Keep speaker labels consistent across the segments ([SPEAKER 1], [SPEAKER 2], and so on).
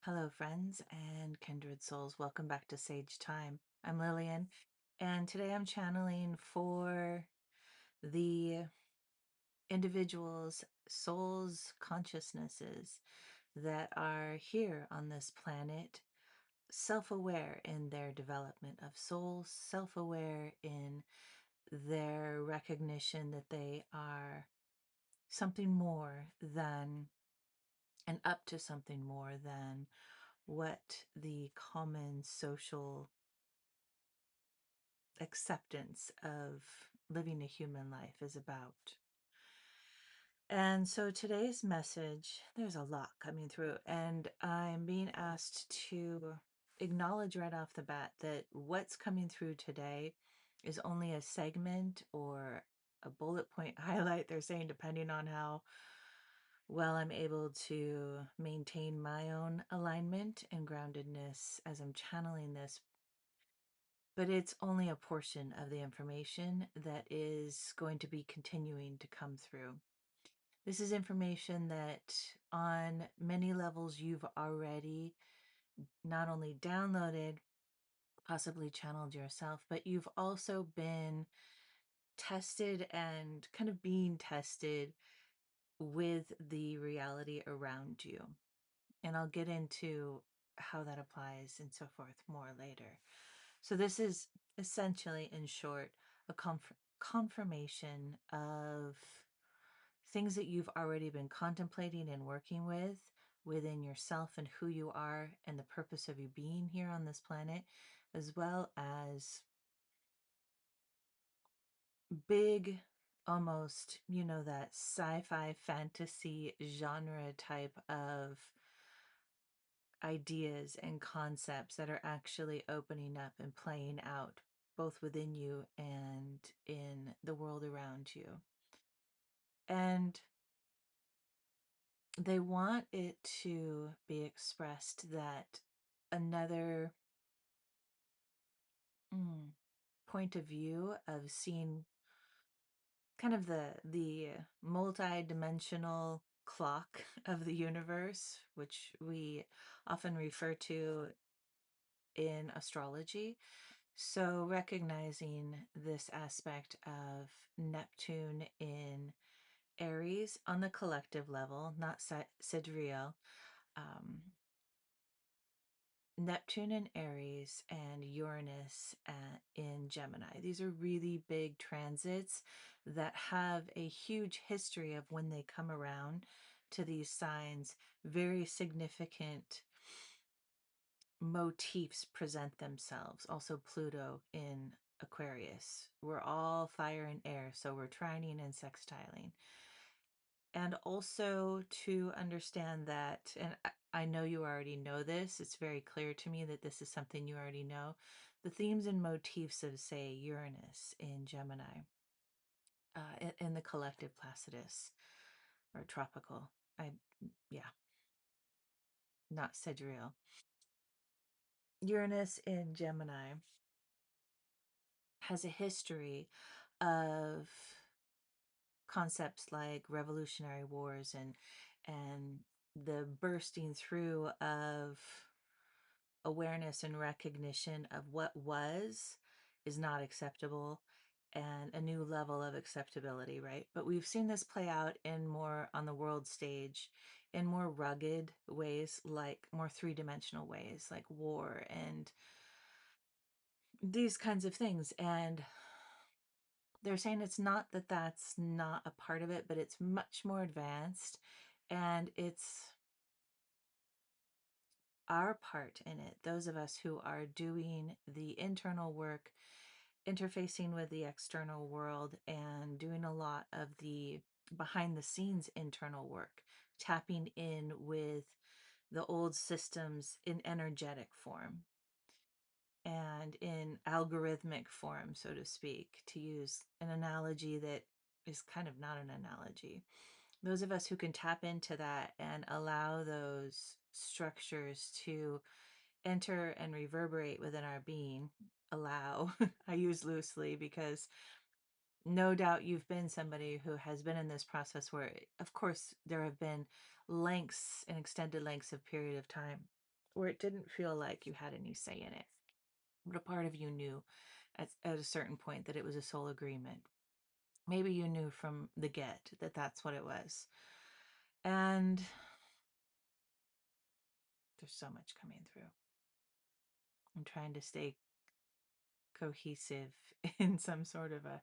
[SPEAKER 1] Hello, friends and kindred souls. Welcome back to Sage Thyme. I'm Lillian, and today I'm channeling for the individuals, souls, consciousnesses that are here on this planet, self aware in their development of soul, self aware in their recognition that they are something more than and up to something more than what the common social acceptance of living a human life is about. And so today's message, there's a lot coming through, and I'm being asked to acknowledge right off the bat that what's coming through today is only a segment or a bullet point highlight. They're saying, depending on how well I'm able to maintain my own alignment and groundedness as I'm channeling this, but it's only a portion of the information that is going to be continuing to come through. This is information that on many levels you've already not only downloaded, possibly channeled yourself, but you've also been tested and kind of being tested with the reality around you. And I'll get into how that applies and so forth more later. So this is essentially, in short, a confirmation of things that you've already been contemplating and working with within yourself and who you are and the purpose of you being here on this planet, as well as big, almost, that sci-fi fantasy genre type of ideas and concepts that are actually opening up and playing out both within you and in the world around you. And they want it to be expressed that another mm, point of view of seeing kind of the multi-dimensional clock of the universe, which we often refer to in astrology. So, recognizing this aspect of Neptune in Aries on the collective level, not sidereal, um, Neptune in Aries and Uranus in Gemini. These are really big transits that have a huge history of when they come around to these signs, very significant motifs present themselves. Also, Pluto in Aquarius. We're all fire and air, so we're trining and sextiling. And also to understand that, and I know you already know this, it's very clear to me that this is something you already know. The themes and motifs of, say, Uranus in Gemini, in the collective Placidus or tropical. Yeah, not sidereal. Uranus in Gemini has a history of concepts like revolutionary wars and the bursting through of awareness and recognition of what was is not acceptable and a new level of acceptability, right? But we've seen this play out in more on the world stage in more rugged ways, like more three-dimensional ways, like war and these kinds of things. And they're saying it's not that that's not a part of it, but it's much more advanced and it's our part in it, those of us who are doing the internal work, interfacing with the external world, and doing a lot of the behind the scenes internal work, tapping in with the old systems in energetic form and in algorithmic form, so to speak, to use an analogy that is kind of not an analogy. Those of us who can tap into that and allow those structures to enter and reverberate within our being, allow, I use loosely because no doubt you've been somebody who has been in this process where, of course, there have been lengths and extended lengths of period of time where it didn't feel like you had any say in it. But a part of you knew at a certain point that it was a soul agreement. Maybe you knew from the get that that's what it was. And there's so much coming through. I'm trying to stay cohesive in some sort of a,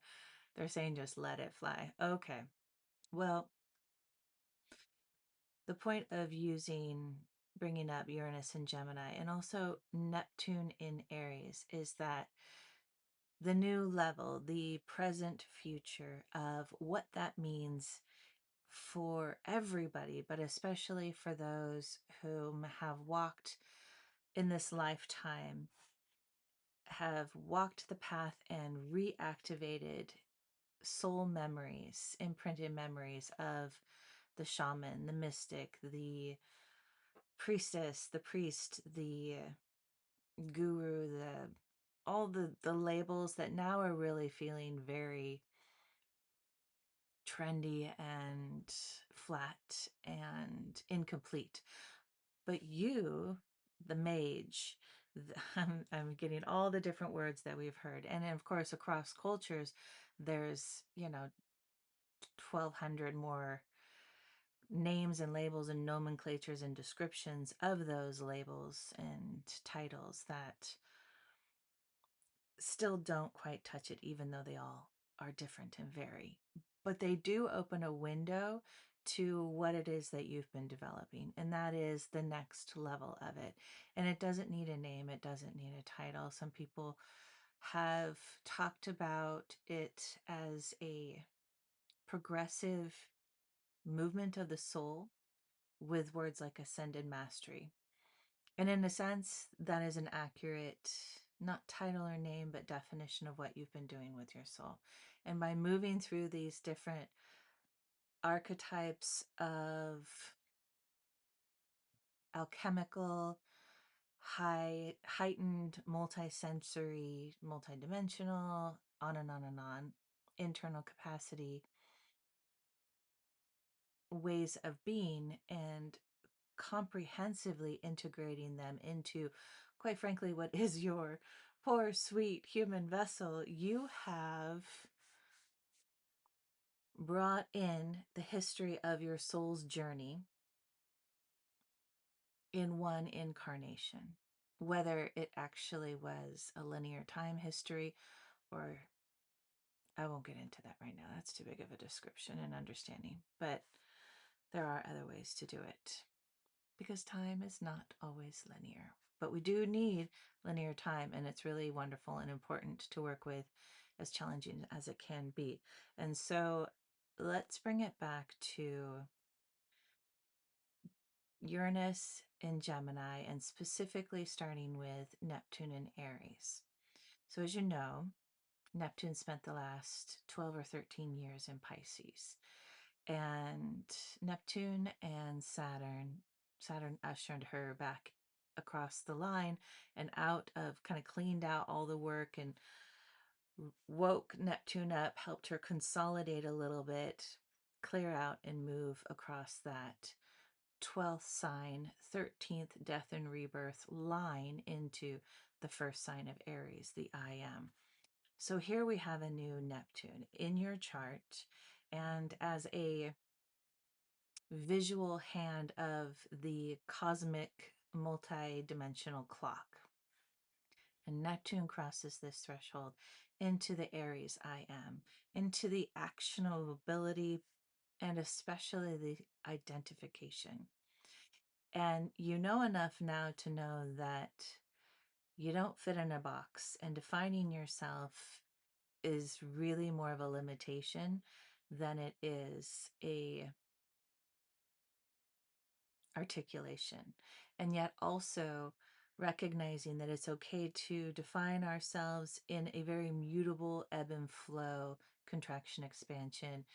[SPEAKER 1] they're saying just let it fly. Okay. Well, the point of bringing up Uranus and Gemini and also Neptune in Aries is that the new level, the present future of what that means for everybody, but especially for those whom have walked in this lifetime, have walked the path and reactivated soul memories, imprinted memories of the shaman, the mystic, the priestess, the priest, the guru, the all the labels that now are really feeling very trendy and flat and incomplete. But you, the mage, I'm getting all the different words that we've heard. And of course, across cultures, there's, 1,200 more names and labels and nomenclatures and descriptions of those labels and titles that still don't quite touch it, even though they all are different and vary. But they do open a window to what it is that you've been developing, and that is the next level of it. And it doesn't need a name, it doesn't need a title. Some people have talked about it as a progressive movement of the soul with words like ascended mastery. And in a sense, that is an accurate, not title or name, but definition of what you've been doing with your soul. And by moving through these different archetypes of alchemical, heightened, multisensory, multidimensional, on and on, internal capacity, ways of being, and comprehensively integrating them into, quite frankly, what is your poor, sweet human vessel, you have brought in the history of your soul's journey in one incarnation. Whether it actually was a linear time history, or I won't get into that right now. That's too big of a description and understanding. But there are other ways to do it, because time is not always linear. But we do need linear time, and it's really wonderful and important to work with, as challenging as it can be. And so let's bring it back to Uranus and Gemini, and specifically starting with Neptune and Aries. So, as you know, Neptune spent the last 12 or 13 years in Pisces. And Neptune and Saturn ushered her back across the line and out of, kind of cleaned out all the work and woke Neptune up, helped her consolidate a little bit, clear out and move across that 12th sign, 13th death and rebirth line into the first sign of Aries, the I am. So here we have a new Neptune in your chart, and as a visual hand of the cosmic multi-dimensional clock. And Neptune crosses this threshold into the Aries I am, into the actionability, and especially the identification. And you know enough now to know that you don't fit in a box, and defining yourself is really more of a limitation than it is a articulation. And yet also recognizing that it's okay to define ourselves in a very mutable ebb and flow, contraction, expansion,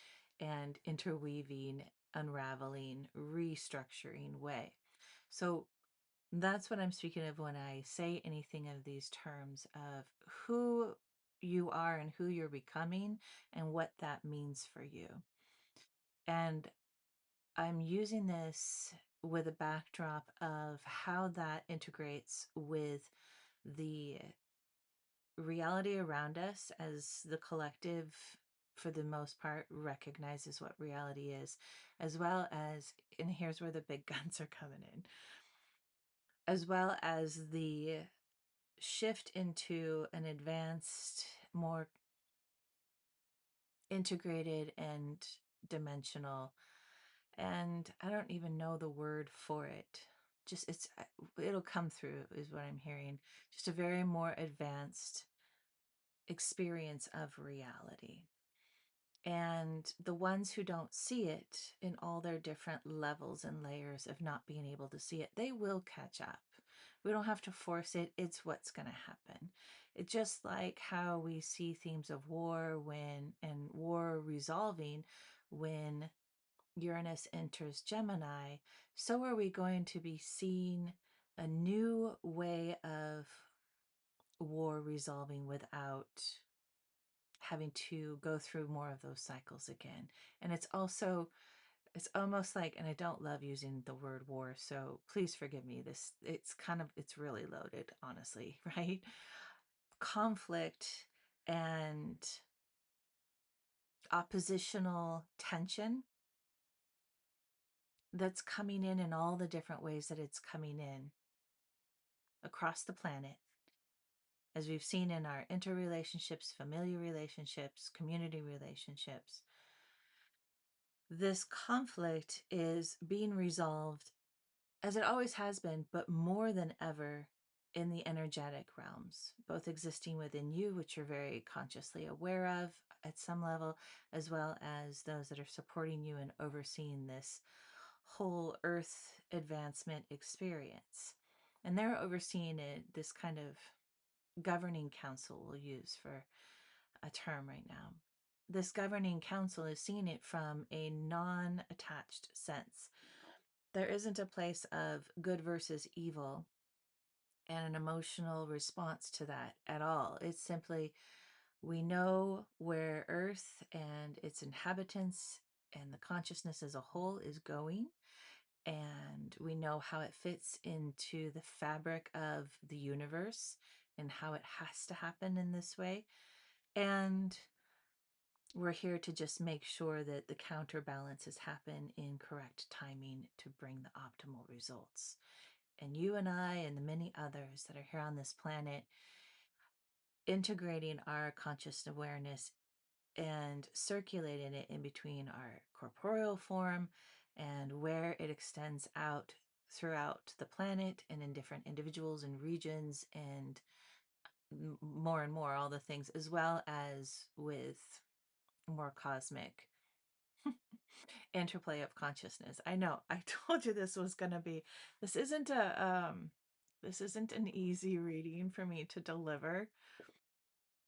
[SPEAKER 1] and interweaving, unraveling, restructuring way. So that's what I'm speaking of when I say anything of these terms of who you are and who you're becoming and what that means for you. And I'm using this with a backdrop of how that integrates with the reality around us as the collective, for the most part, recognizes what reality is, as well as, and here's where the big guns are coming in, as well as the shift into an advanced, more integrated and dimensional, and I don't even know the word for it. Just it'll come through is what I'm hearing. Just a very more advanced experience of reality. And the ones who don't see it in all their different levels and layers of not being able to see it, they will catch up. We don't have to force it, it's what's going to happen. It's just like how we see themes of war and war resolving when Uranus enters Gemini, so are we going to be seeing a new way of war resolving without having to go through more of those cycles again. And it's almost like, and I don't love using the word war, so please forgive me. It's really loaded, honestly, right? Conflict and oppositional tension that's coming in all the different ways that it's coming in across the planet, as we've seen in our interrelationships, familiar relationships, community relationships. This conflict is being resolved as it always has been, but more than ever in the energetic realms, both existing within you, which you're very consciously aware of at some level, as well as those that are supporting you and overseeing this whole earth advancement experience. And they're overseeing it, this kind of governing council we'll use for a term right now. This governing council is seeing it from a non-attached sense. There isn't a place of good versus evil and an emotional response to that at all. It's simply, we know where Earth and its inhabitants and the consciousness as a whole is going, and we know how it fits into the fabric of the universe and how it has to happen in this way. And we're here to just make sure that the counterbalances happen in correct timing to bring the optimal results. And you and I and the many others that are here on this planet, integrating our conscious awareness and circulating it in between our corporeal form and where it extends out throughout the planet and in different individuals and regions and more and more all the things, as well as with more cosmic interplay of consciousness. I know I told you this was going to be, this isn't this isn't an easy reading for me to deliver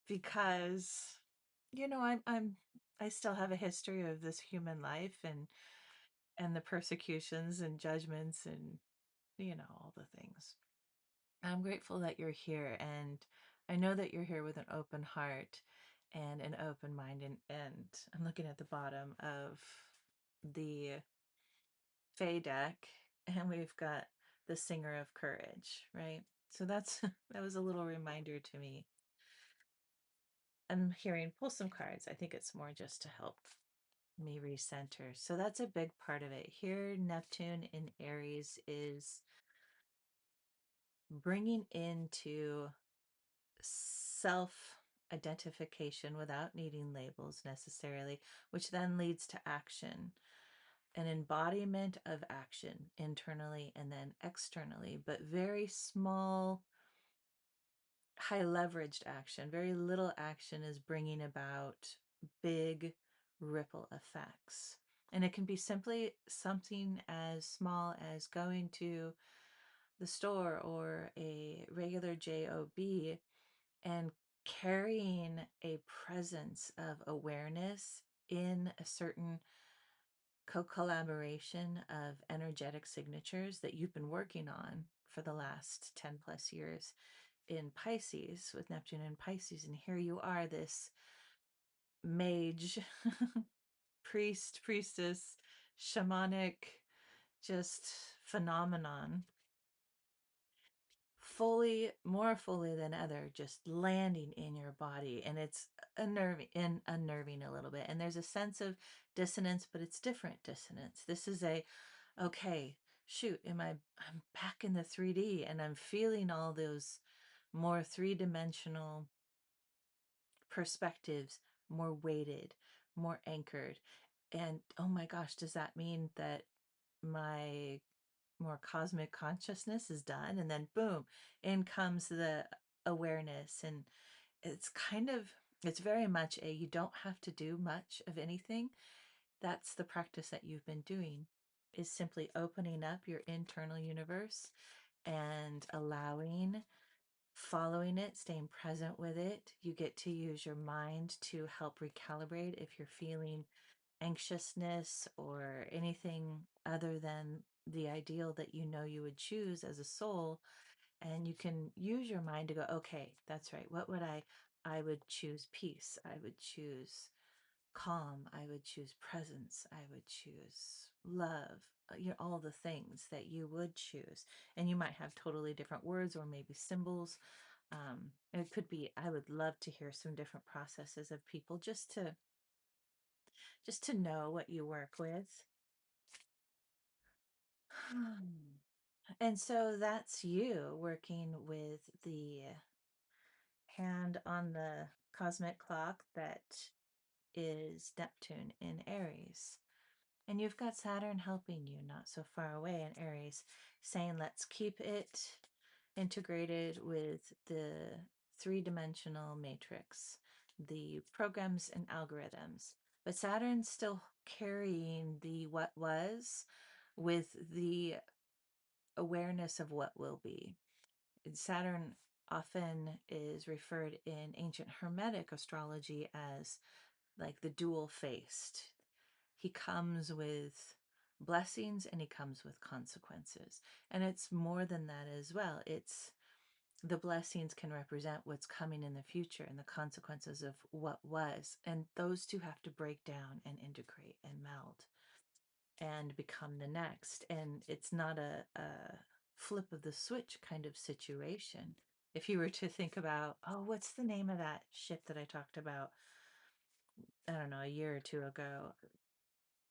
[SPEAKER 1] because I still have a history of this human life and the persecutions and judgments and all the things. I'm grateful that you're here, and I know that you're here with an open heart and an open mind, and I'm looking at the bottom of the Fae deck, and we've got the Singer of Courage, right? So that's that was a little reminder to me. I'm hearing pull some cards. I think it's more just to help me recenter. So that's a big part of it. Here, Neptune in Aries is bringing into self identification without needing labels necessarily, which then leads to action, an embodiment of action internally and then externally, but very small, high leveraged action. Very little action is bringing about big ripple effects. And it can be simply something as small as going to the store or a regular job and carrying a presence of awareness in a certain co-collaboration of energetic signatures that you've been working on for the last 10 plus years in Pisces, with Neptune in Pisces. And here you are, this mage, priest, priestess, shamanic just phenomenon, more fully than ever, just landing in your body. And it's unnerving a little bit. And there's a sense of dissonance, but it's different dissonance. This is okay, shoot, I'm back in the 3D and I'm feeling all those more three-dimensional perspectives, more weighted, more anchored. And oh my gosh, does that mean that my more cosmic consciousness is done? And then boom, in comes the awareness. And it's kind of, it's very much you don't have to do much of anything. That's the practice that you've been doing, is simply opening up your internal universe and following it, staying present with it. You get to use your mind to help recalibrate if you're feeling anxiousness or anything other than the ideal that you know you would choose as a soul. And you can use your mind to go, okay, that's right. What would I would choose peace. I would choose calm. I would choose presence. I would choose love. All the things that you would choose. And you might have totally different words or maybe symbols. It could be, I would love to hear some different processes of people just to know what you work with. And so that's you working with the hand on the cosmic clock that is Neptune in Aries. And you've got Saturn helping you not so far away in Aries, saying let's keep it integrated with the three-dimensional matrix, the programs and algorithms. But Saturn's still carrying the what was with the awareness of what will be. Saturn often is referred in ancient Hermetic astrology as like the dual faced. He comes with blessings and he comes with consequences. And it's more than that as well. It's the blessings can represent what's coming in the future and the consequences of what was. And those two have to break down and integrate and meld and become the next. And it's not a flip of the switch kind of situation. If you were to think about, oh, what's the name of that ship that I talked about, I don't know, a year or two ago?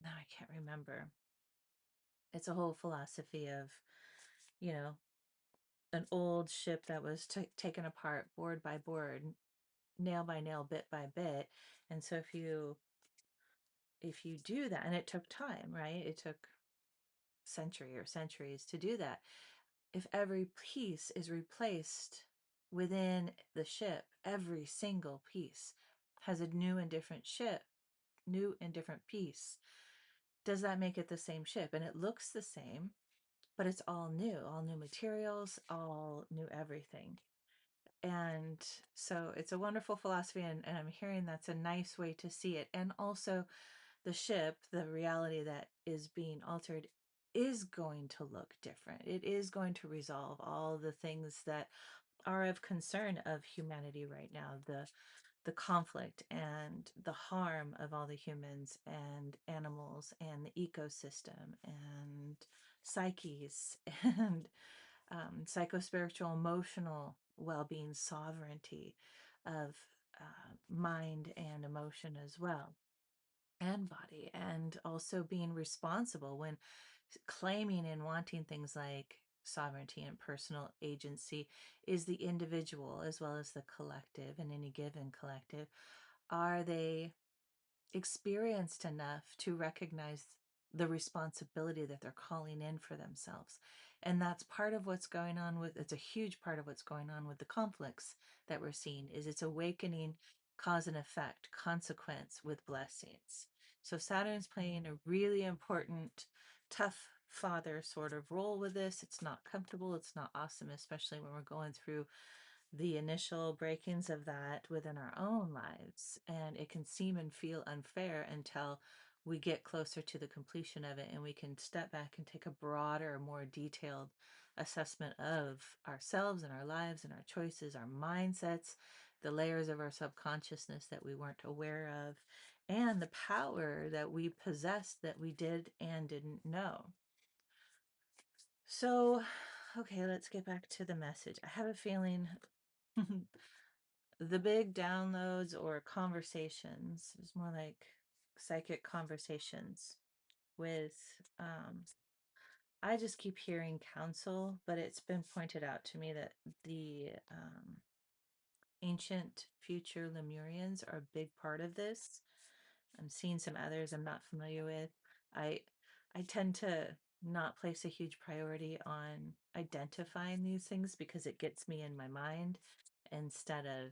[SPEAKER 1] No, I can't remember. It's a whole philosophy of, you know, an old ship that was taken apart board by board, nail by nail, bit by bit. And so if you do that, and it took time, right? It took century or centuries to do that. If every piece is replaced within the ship, every single piece has a new and different ship, new and different piece. Does that make it the same ship? And it looks the same, but it's all new materials, all new everything. And so it's a wonderful philosophy, and I'm hearing that's a nice way to see it. And also, the ship, the reality that is being altered, is going to look different. It is going to resolve all the things that are of concern of humanity right now, the conflict and the harm of all the humans and animals and the ecosystem and psyches and psychospiritual, emotional well-being, sovereignty of mind and emotion as well, and body, and also being responsible when claiming and wanting things like sovereignty and personal agency is the individual as well as the collective. And any given collective, are they experienced enough to recognize the responsibility that they're calling in for themselves? And that's part of what's going on with, it's a huge part of what's going on with the conflicts that we're seeing, is it's awakening cause and effect, consequence with blessings. So Saturn's playing a really important, tough father sort of role with this. It's not comfortable, it's not awesome, especially when we're going through the initial breakings of that within our own lives. And it can seem and feel unfair until we get closer to the completion of it and we can step back and take a broader, more detailed assessment of ourselves and our lives and our choices, our mindsets, the layers of our subconsciousness that we weren't aware of, and the power that we possessed that we did and didn't know. So, okay, let's get back to the message. I have a feeling the big downloads or conversations is more like psychic conversations with I just keep hearing counsel, but it's been pointed out to me that the ancient future Lemurians are a big part of this. I'm seeing some others I'm not familiar with. I I tend to not place a huge priority on identifying these things because it gets me in my mind instead of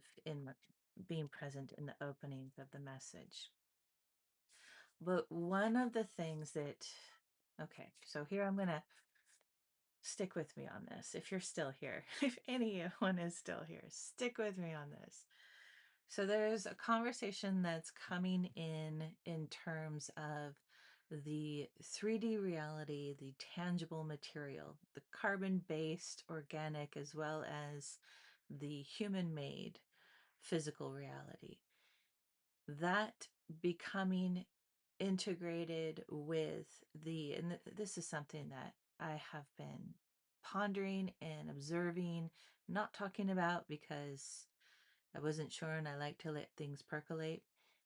[SPEAKER 1] being present in the openings of the message. But one of the things that okay, so here I'm gonna stick with me on this. If you're still here, if anyone is still here, stick with me on this. So there's a conversation that's coming in terms of the 3D reality, the tangible material, the carbon-based organic, as well as the human-made physical reality. That becoming integrated with this is something that I have been pondering and observing, not talking about because I wasn't sure and I like to let things percolate,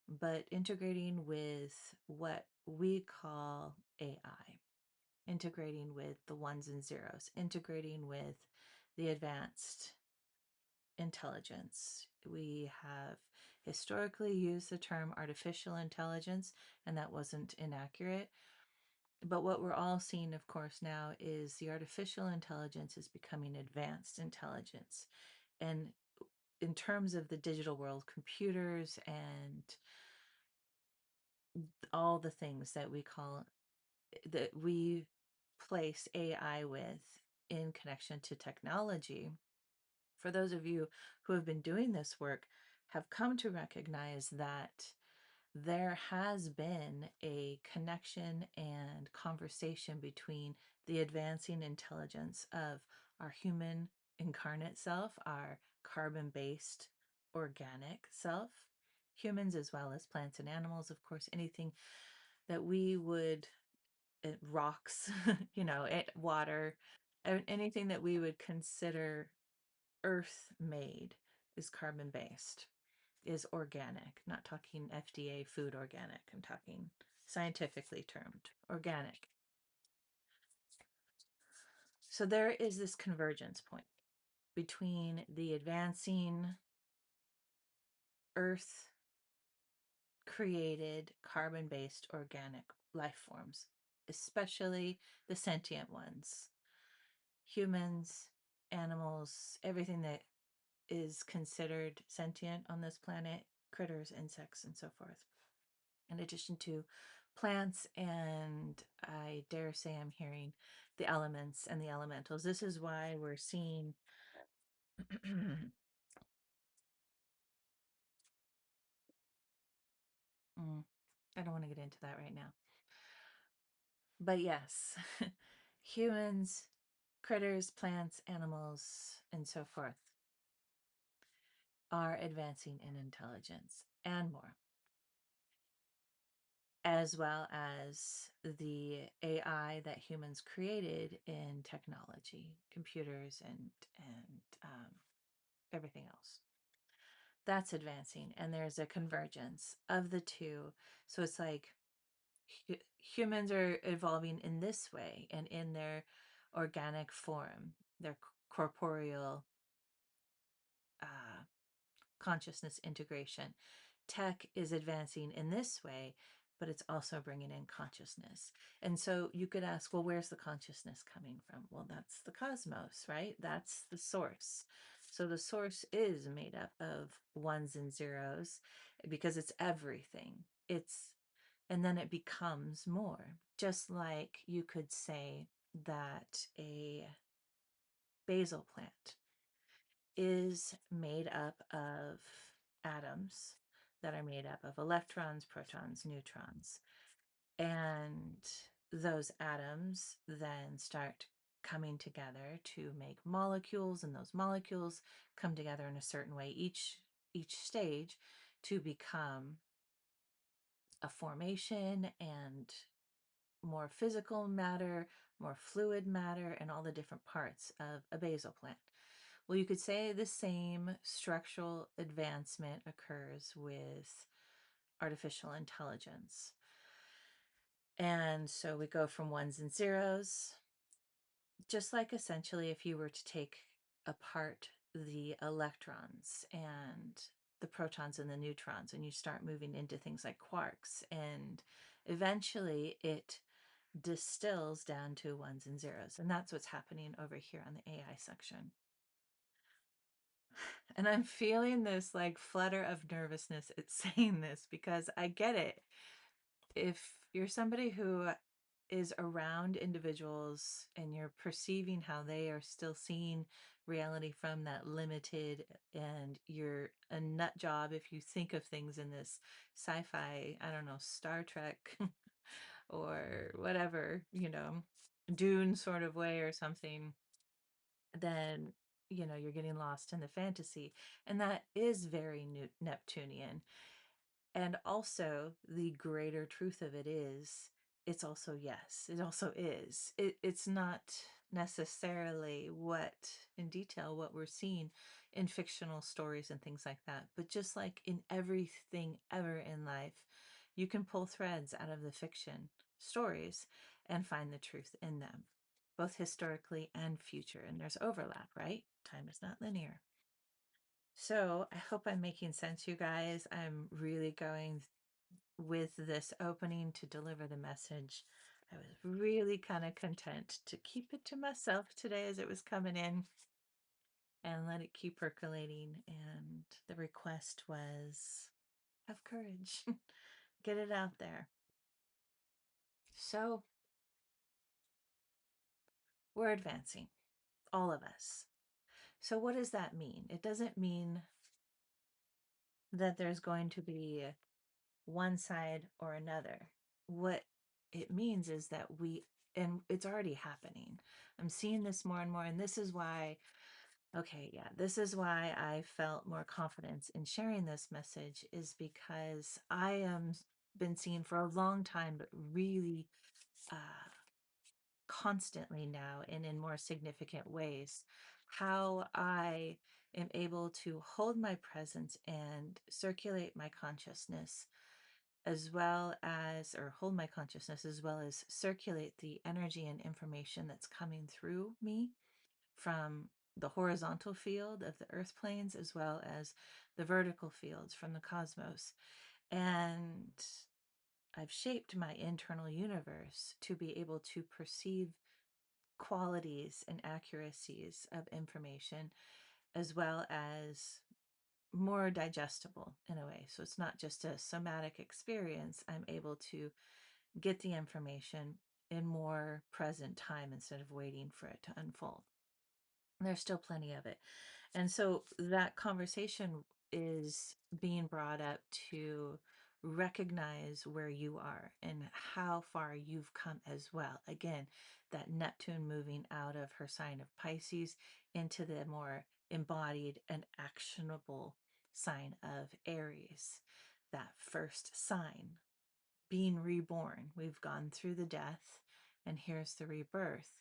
[SPEAKER 1] but integrating with what we call AI, integrating with the ones and zeros, integrating with the advanced intelligence. We have historically used the term artificial intelligence, and that wasn't inaccurate. But what we're all seeing, of course, now is the artificial intelligence is becoming advanced intelligence. And in terms of the digital world, computers and all the things that we place AI with in connection to technology, for those of you who have been doing this work, have come to recognize that there has been a connection and conversation between the advancing intelligence of our human incarnate self, our carbon based organic self, humans as well as plants and animals, of course, anything that we would, rocks, water, anything that we would consider earth made is carbon based, is organic. Not talking FDA food organic. I'm talking scientifically termed organic. So there is this convergence point between the advancing earth created carbon based organic life forms, especially the sentient ones, humans, animals, everything that is considered sentient on this planet, critters, insects, and so forth. In addition to plants, and I dare say I'm hearing the elements and the elementals. This is why we're seeing Mm, I don't want to get into that right now. But yes, humans, critters, plants, animals, and so forth are advancing in intelligence and more, as well as the AI that humans created in technology, computers, and everything else. That's advancing, and there's a convergence of the two. So it's like humans are evolving in this way and in their organic form, their corporeal uh, consciousness integration. Tech is advancing in this way, but it's also bringing in consciousness. And so you could ask, well, where's the consciousness coming from? Well, that's the cosmos, right? That's the source. So the source is made up of ones and zeros because it's everything. And then it becomes more. Just like you could say that a basil plant is made up of atoms that are made up of electrons, protons, neutrons. And those atoms then start coming together to make molecules, and those molecules come together in a certain way each stage to become a formation and more physical matter, more fluid matter, and all the different parts of a basal plant. Well, you could say the same structural advancement occurs with artificial intelligence. And so we go from ones and zeros, just like essentially if you were to take apart the electrons and the protons and the neutrons, and you start moving into things like quarks, and eventually it distills down to ones and zeros. And that's what's happening over here on the AI section. And I'm feeling this like flutter of nervousness at saying this because I get it. If you're somebody who is around individuals and you're perceiving how they are still seeing reality from that limited, and you're a nut job if you think of things in this sci-fi, I don't know, Star Trek or whatever, Dune sort of way or something, then you're getting lost in the fantasy. And that is very Neptunian. And also, the greater truth of it is, it's also yes, it also is. It's not necessarily what in detail what we're seeing in fictional stories and things like that. But just like in everything ever in life, you can pull threads out of the fiction stories and find the truth in them, both historically and future. And there's overlap, right? Time is not linear. So I hope I'm making sense, you guys. I'm really going with this opening to deliver the message. I was really kind of content to keep it to myself today as it was coming in and let it keep percolating. And the request was have courage, get it out there. So we're advancing, all of us. So, what does that mean? It doesn't mean that there's going to be one side or another. What it means is that and it's already happening. I'm seeing this more and more. And this is why, okay, yeah, this is why I felt more confidence in sharing this message, is because I am been seeing for a long time, but really uh, constantly now and in more significant ways, how I am able to hold my presence and circulate my consciousness as well as, or hold my consciousness as well as circulate the energy and information that's coming through me from the horizontal field of the earth planes as well as the vertical fields from the cosmos. And I've shaped my internal universe to be able to perceive qualities and accuracies of information as well as more digestible in a way. So it's not just a somatic experience. I'm able to get the information in more present time instead of waiting for it to unfold. There's still plenty of it. And so that conversation is being brought up to recognize where you are and how far you've come as well. Again, that Neptune moving out of her sign of Pisces into the more embodied and actionable sign of Aries, that first sign being reborn. We've gone through the death, and here's the rebirth.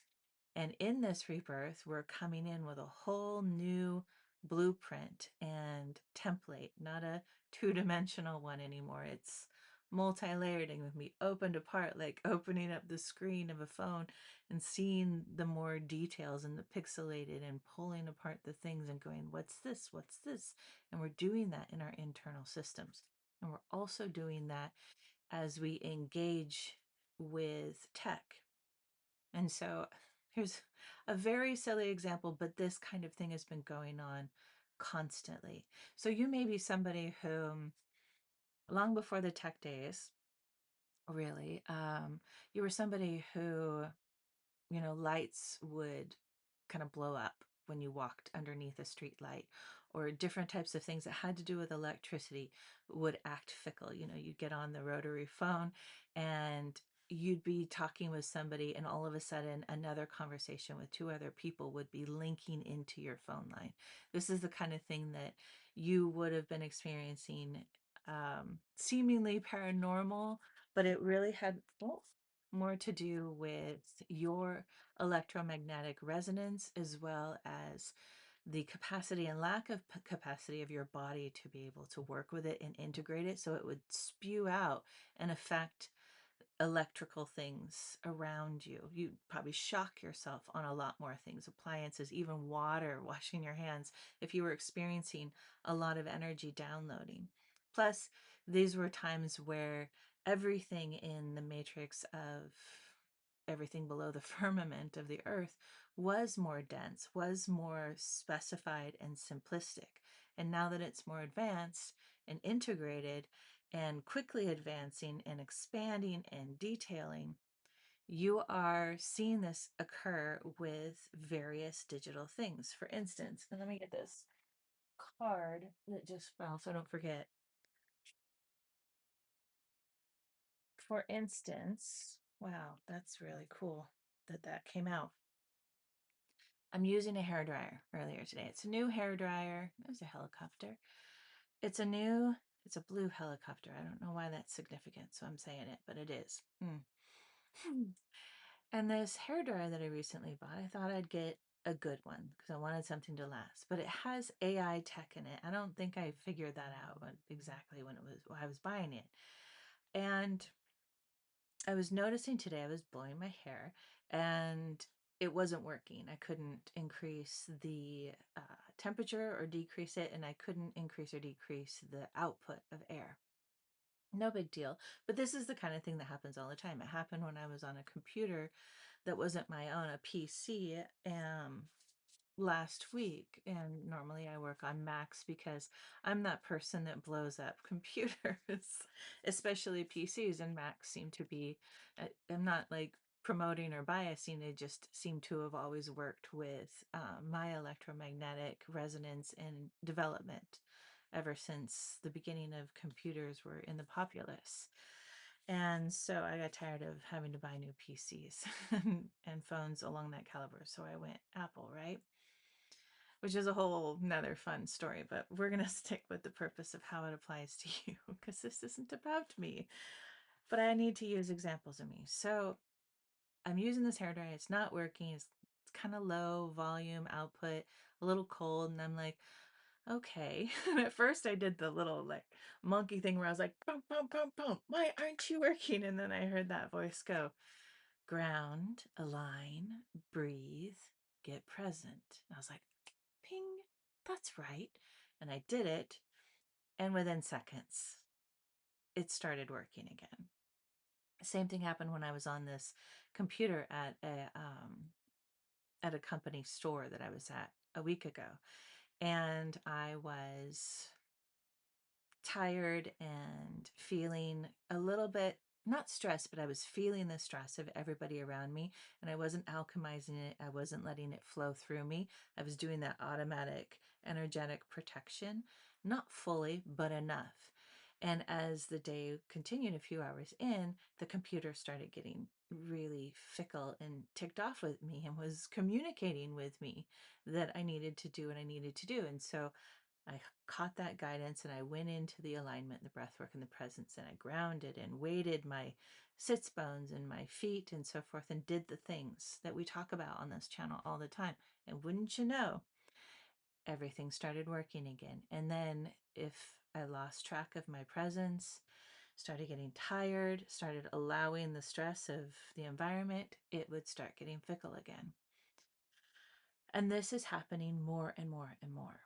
[SPEAKER 1] And in this rebirth, we're coming in with a whole new blueprint and template, not a two-dimensional one anymore. It's multi-layered and can be opened apart, like opening up the screen of a phone and seeing the more details and the pixelated and pulling apart the things and going, what's this? What's this? And we're doing that in our internal systems. And we're also doing that as we engage with tech. And so here's a very silly example, but this kind of thing has been going on constantly. So you may be somebody who, long before the tech days, really, you were somebody who lights would kind of blow up when you walked underneath a street light, or different types of things that had to do with electricity would act fickle. You'd get on the rotary phone and you'd be talking with somebody, and all of a sudden, another conversation with two other people would be linking into your phone line. This is the kind of thing that you would have been experiencing, seemingly paranormal, but it really had. Oh, more to do with your electromagnetic resonance as well as the capacity and lack of capacity of your body to be able to work with it and integrate it so it would spew out and affect electrical things around you. You probably shock yourself on a lot more things, appliances, even water, washing your hands, if you were experiencing a lot of energy downloading. Plus, these were times where everything in the matrix of everything below the firmament of the earth was more dense, was more specified and simplistic. And now that it's more advanced and integrated, and quickly advancing and expanding and detailing, you are seeing this occur with various digital things. For instance, and let me get this card that just fell so I don't forget. For instance, wow, that's really cool that that came out. I'm using a hair dryer earlier today. It's a new hair dryer. There's a helicopter. It's a new, it's a blue helicopter. I don't know why that's significant, so I'm saying it, but it is. And this hair dryer that I recently bought, I thought I'd get a good one because I wanted something to last. But it has AI tech in it. I don't think I figured that out exactly when I was buying it. And I was noticing today I was blowing my hair and it wasn't working. I couldn't increase the temperature or decrease it, and I couldn't increase or decrease the output of air. No big deal. But this is the kind of thing that happens all the time. It happened when I was on a computer that wasn't my own, a PC, last week. And normally I work on Macs because I'm that person that blows up computers, especially PCs. And Macs seem to be, I'm not like promoting or biasing, they just seem to have always worked with my electromagnetic resonance and development ever since the beginning of computers were in the populace. And so I got tired of having to buy new PCs and phones along that caliber. So I went Apple, right? Which is a whole nother fun story, but we're going to stick with the purpose of how it applies to you because this isn't about me. But I need to use examples of me. So I'm using this hairdryer. It's not working. It's kind of low volume output, a little cold. And I'm like, okay. And at first I did the little like monkey thing where I was like, pump, pump, pump, pump. Why aren't you working? And then I heard that voice go, ground, align, breathe, get present. And I was like, ping, that's right. And I did it. And within seconds, it started working again. Same thing happened when I was on this computer at a company store that I was at a week ago. And I was tired and feeling a little bit not stressed, but I was feeling the stress of everybody around me, and I wasn't alchemizing it. I wasn't letting it flow through me. I was doing that automatic energetic protection, not fully, but enough. And as the day continued, a few hours in, the computer started getting really fickle and ticked off with me and was communicating with me that I needed to do what I needed to do. And so I caught that guidance and I went into the alignment, the breath work, and the presence, and I grounded and weighted my sits bones and my feet and so forth and did the things that we talk about on this channel all the time. And wouldn't you know, everything started working again. And then if I lost track of my presence, started getting tired, started allowing the stress of the environment, it would start getting fickle again. And this is happening more and more and more.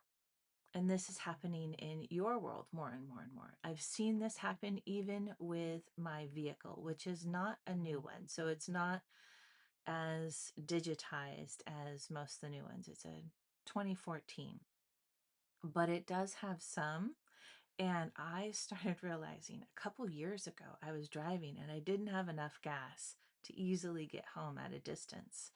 [SPEAKER 1] And this is happening in your world more and more and more. I've seen this happen even with my vehicle, which is not a new one. So it's not as digitized as most of the new ones. It's a 2014, but it does have some. And I started realizing a couple years ago, I was driving and I didn't have enough gas to easily get home at a distance.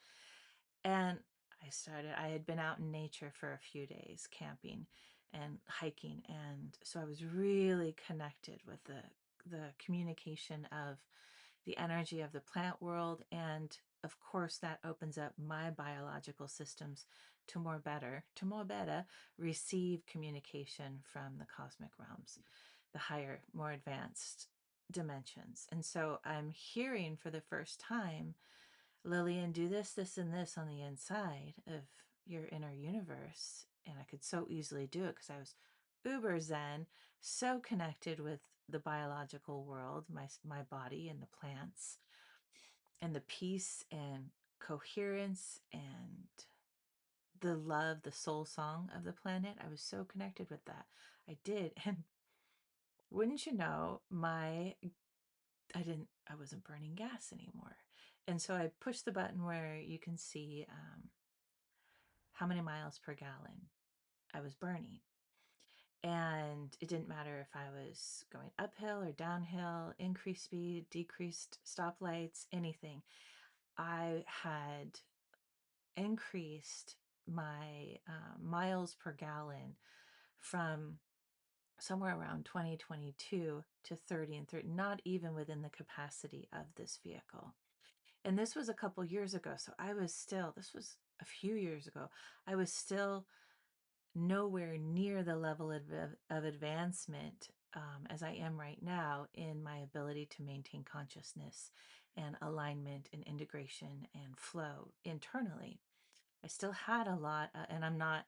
[SPEAKER 1] And I had been out in nature for a few days camping and hiking. And so I was really connected with the communication of the energy of the plant world. And of course, that opens up my biological systems to more better receive communication from the cosmic realms, the higher, more advanced dimensions. And so I'm hearing for the first time, Lillian, do this, this, and this on the inside of your inner universe. And I could so easily do it because I was uber zen, so connected with the biological world, my body and the plants, and the peace and coherence and the love, the soul song of the planet. I was so connected with that. I did. And wouldn't you know, I wasn't burning gas anymore. And so I pushed the button where you can see how many miles per gallon I was burning. And it didn't matter if I was going uphill or downhill, increased speed, decreased stoplights, anything. I had increased my miles per gallon from somewhere around 2022 to 30 and 30, not even within the capacity of this vehicle. And this was a couple years ago. So this was a few years ago. I was still nowhere near the level of advancement as I am right now in my ability to maintain consciousness and alignment and integration and flow internally. I still had a lot, and I'm not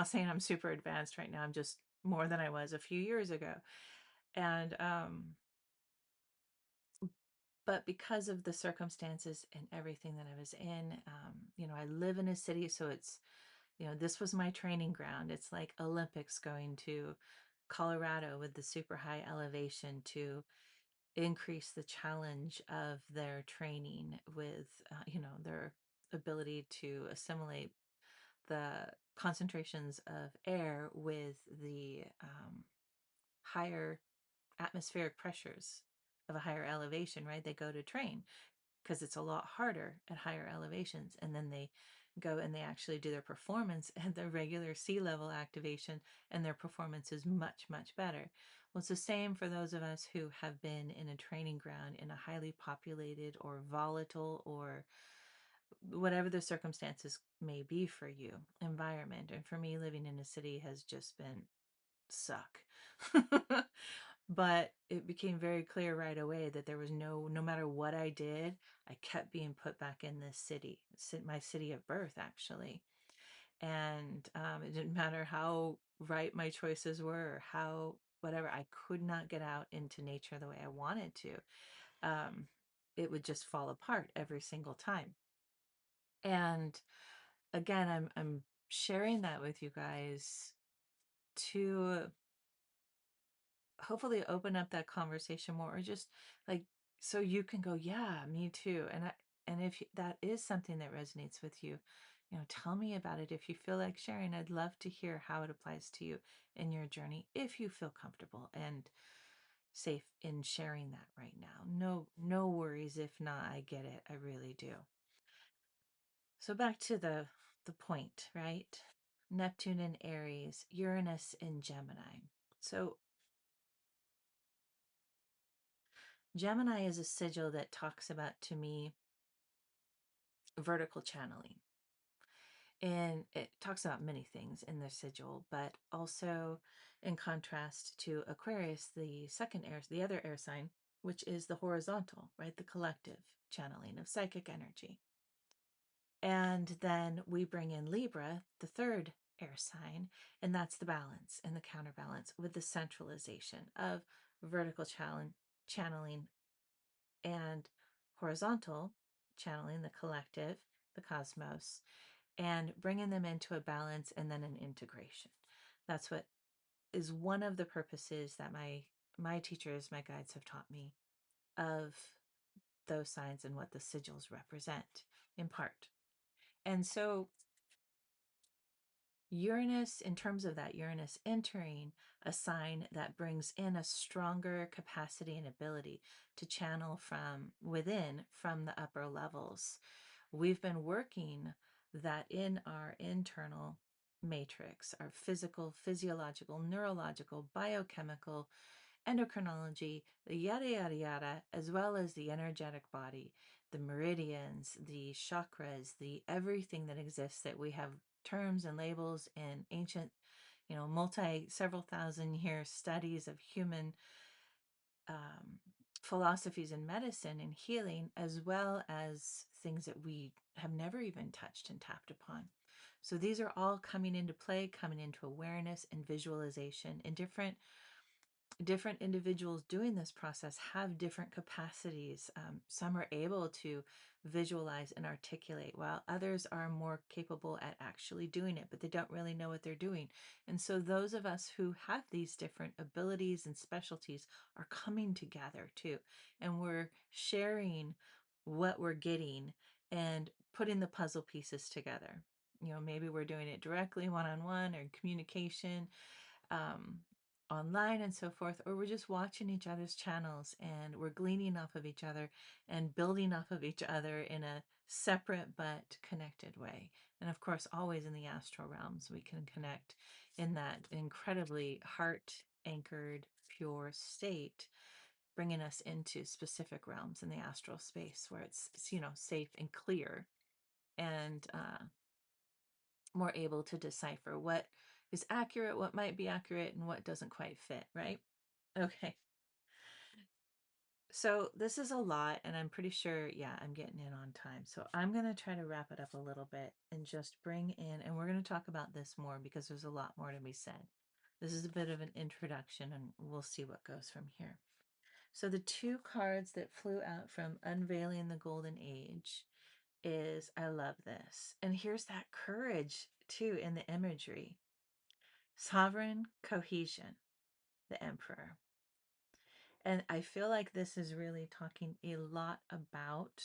[SPEAKER 1] saying I'm super advanced right now. I'm just more than I was a few years ago. And but because of the circumstances and everything that I was in, I live in a city, so this was my training ground. It's like Olympics going to Colorado with the super high elevation to increase the challenge of their training with, their ability to assimilate the concentrations of air with the higher atmospheric pressures of a higher elevation, right? They go to train because it's a lot harder at higher elevations. And then they go and they actually do their performance at the regular sea level activation, and their performance is much, much better. Well, it's the same for those of us who have been in a training ground in a highly populated or volatile or whatever the circumstances may be for you environment. And for me, living in a city has just been suck. But it became very clear right away that there was no matter what I did, I kept being put back in this city, my city of birth, actually. And it didn't matter how right my choices were or how whatever, I could not get out into nature the way I wanted to. Um, it would just fall apart every single time. And again, I'm sharing that with you guys to hopefully open up that conversation more, or just like so you can go, yeah, me too. And if that is something that resonates with you, tell me about it. If you feel like sharing, I'd love to hear how it applies to you in your journey, if you feel comfortable and safe in sharing that right now. No worries if not. I get it. I really do. So back to the point, right? Neptune in Aries, Uranus in Gemini. So Gemini is a sigil that talks about, to me, vertical channeling. And it talks about many things in the sigil, but also in contrast to Aquarius, the other air sign, which is the horizontal, right? The collective channeling of psychic energy. And then we bring in Libra, the third air sign, and that's the balance and the counterbalance with the centralization of vertical channeling and horizontal channeling, the collective, the cosmos, and bringing them into a balance and then an integration. That's what is one of the purposes that my teachers, my guides have taught me of those signs and what the sigils represent in part. And so Uranus, in terms of that, Uranus entering a sign that brings in a stronger capacity and ability to channel from within, from the upper levels. We've been working that in our internal matrix, our physical, physiological, neurological, biochemical, endocrinology, the yada, yada, yada, as well as the energetic body, the meridians, the chakras, the everything that exists, that we have terms and labels in ancient, several thousand year studies of human philosophies in medicine and healing, as well as things that we have never even touched and tapped upon. So these are all coming into play, coming into awareness and visualization, and different individuals doing this process have different capacities. Some are able to visualize and articulate, while others are more capable at actually doing it, but they don't really know what they're doing. And so, those of us who have these different abilities and specialties are coming together too. And we're sharing what we're getting and putting the puzzle pieces together. Maybe we're doing it directly one on one or in communication, um, online and so forth, or we're just watching each other's channels and we're gleaning off of each other and building off of each other in a separate but connected way. And of course, always in the astral realms, we can connect in that incredibly heart anchored, pure state, bringing us into specific realms in the astral space where it's safe and clear, and more able to decipher what is accurate, what might be accurate, and what doesn't quite fit, right? Okay. So this is a lot, and I'm pretty sure, yeah, I'm getting in on time. So I'm going to try to wrap it up a little bit and just bring in, and we're going to talk about this more because there's a lot more to be said. This is a bit of an introduction, and we'll see what goes from here. So the two cards that flew out from Unveiling the Golden Age is, I love this. And here's that courage too in the imagery. Sovereign cohesion, the emperor. And I feel like this is really talking a lot about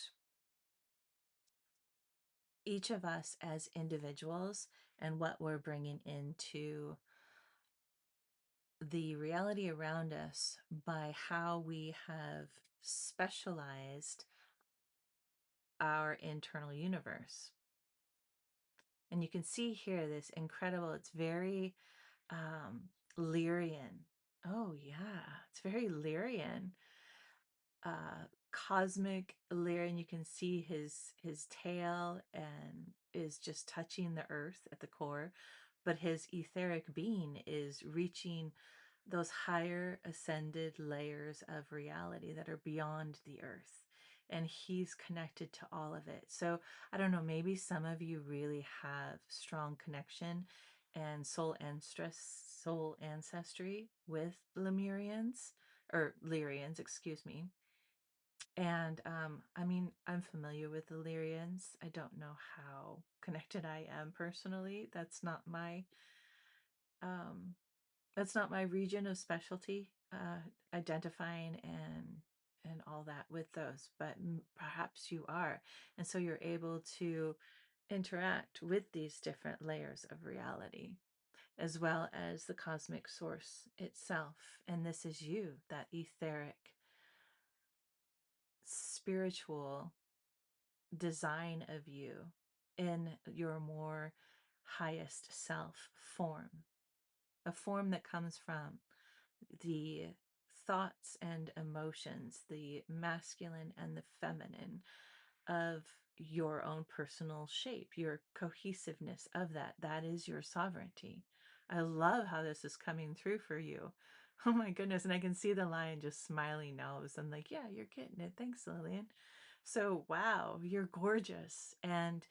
[SPEAKER 1] each of us as individuals and what we're bringing into the reality around us by how we have specialized our internal universe. And you can see here this incredible, it's very Lyrian. Oh yeah, it's very Lyrian, cosmic Lyrian. You can see his tail and is just touching the earth at the core, but his etheric being is reaching those higher ascended layers of reality that are beyond the earth. And he's connected to all of it. So I don't know, maybe some of you really have strong connection and soul ancestry with Lemurians, or Lyrians, excuse me. And I mean, I'm familiar with the Lyrians. I don't know how connected I am personally. Um that's not my region of specialty, identifying and all that with those, but perhaps you are. And so you're able to interact with these different layers of reality, as well as the cosmic source itself. And this is you, that etheric, spiritual design of you in your more highest self form, a form that comes from the thoughts and emotions, the masculine and the feminine of your own personal shape, your cohesiveness of that. That is your sovereignty. I love how this is coming through for you. Oh my goodness. And I can see the lion just smiling now. I'm like, yeah, you're getting it. Thanks, Lillian. So, wow, you're gorgeous. And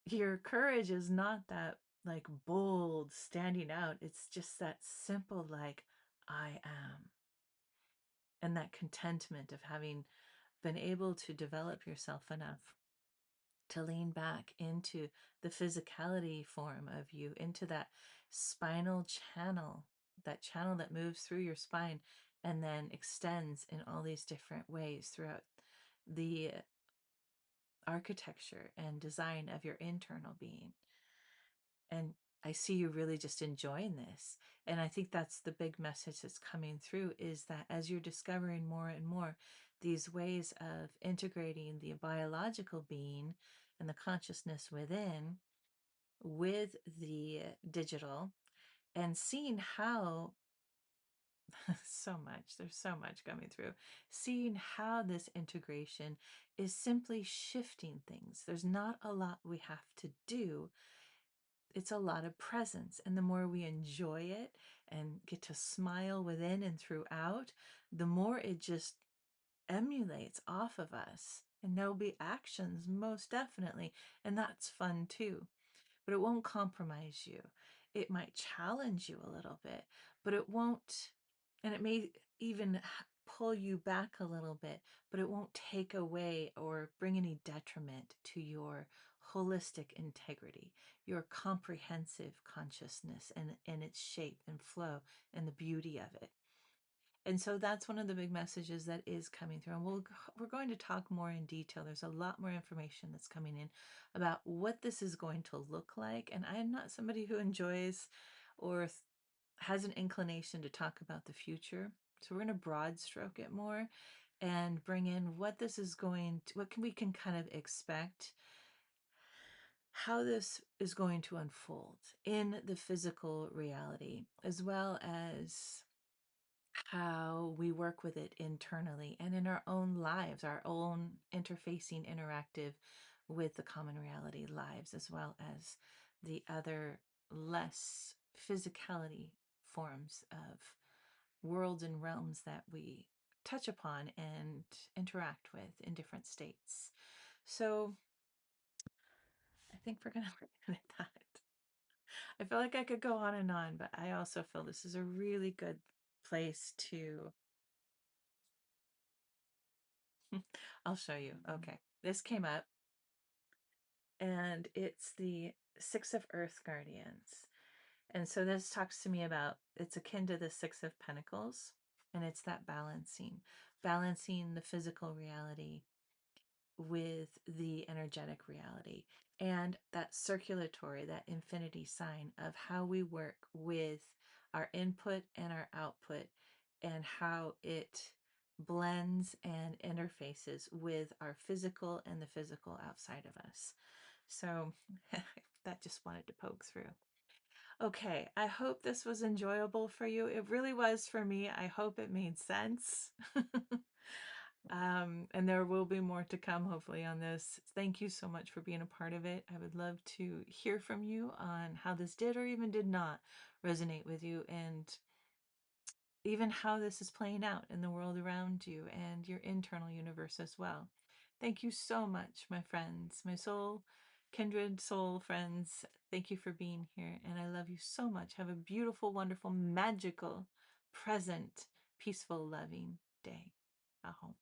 [SPEAKER 1] your courage is not that like bold standing out. It's just that simple, like, I am. And that contentment of having been able to develop yourself enough to lean back into the physicality form of you, into that spinal channel, that channel that moves through your spine and then extends in all these different ways throughout the architecture and design of your internal being. And I see you really just enjoying this. And I think that's the big message that's coming through, is that as you're discovering more and more these ways of integrating the biological being and the consciousness within with the digital, and seeing how there's so much coming through, seeing how this integration is simply shifting things. There's not a lot we have to do. It's a lot of presence. And the more we enjoy it and get to smile within and throughout, the more it just emulates off of us. And there'll be actions, most definitely. And that's fun too. But it won't compromise you. It might challenge you a little bit, but it won't, and it may even pull you back a little bit, but it won't take away or bring any detriment to your holistic integrity, your comprehensive consciousness and its shape and flow and the beauty of it. And so that's one of the big messages that is coming through. And we're going to talk more in detail. There's a lot more information that's coming in about what this is going to look like. And I am not somebody who enjoys or has an inclination to talk about the future. So we're going to broad stroke it more and bring in what this is going to, we can kind of expect, how this is going to unfold in the physical reality, as well as how we work with it internally and in our own lives, our own interfacing, interactive with the common reality lives, as well as the other less physicality forms of worlds and realms that we touch upon and interact with in different states. So I think we're going to leave it at that. I feel like I could go on and on, but I also feel this is a really good place to I'll show you. Okay. This came up and it's the Six of Earth Guardians. And so this talks to me about, it's akin to the Six of Pentacles, and it's that balancing the physical reality with the energetic reality, and that circulatory, that infinity sign of how we work with our input and our output, and how it blends and interfaces with our physical and the physical outside of us. So that just wanted to poke through. Okay, I hope this was enjoyable for you. It really was for me. I hope it made sense. And there will be more to come, hopefully, on this. Thank you so much for being a part of it. I would love to hear from you on how this did or even did not resonate with you, and even how this is playing out in the world around you and your internal universe as well. Thank you so much, my friends, my soul, kindred soul friends. Thank you for being here. And I love you so much. Have a beautiful, wonderful, magical, present, peaceful, loving day. Aho.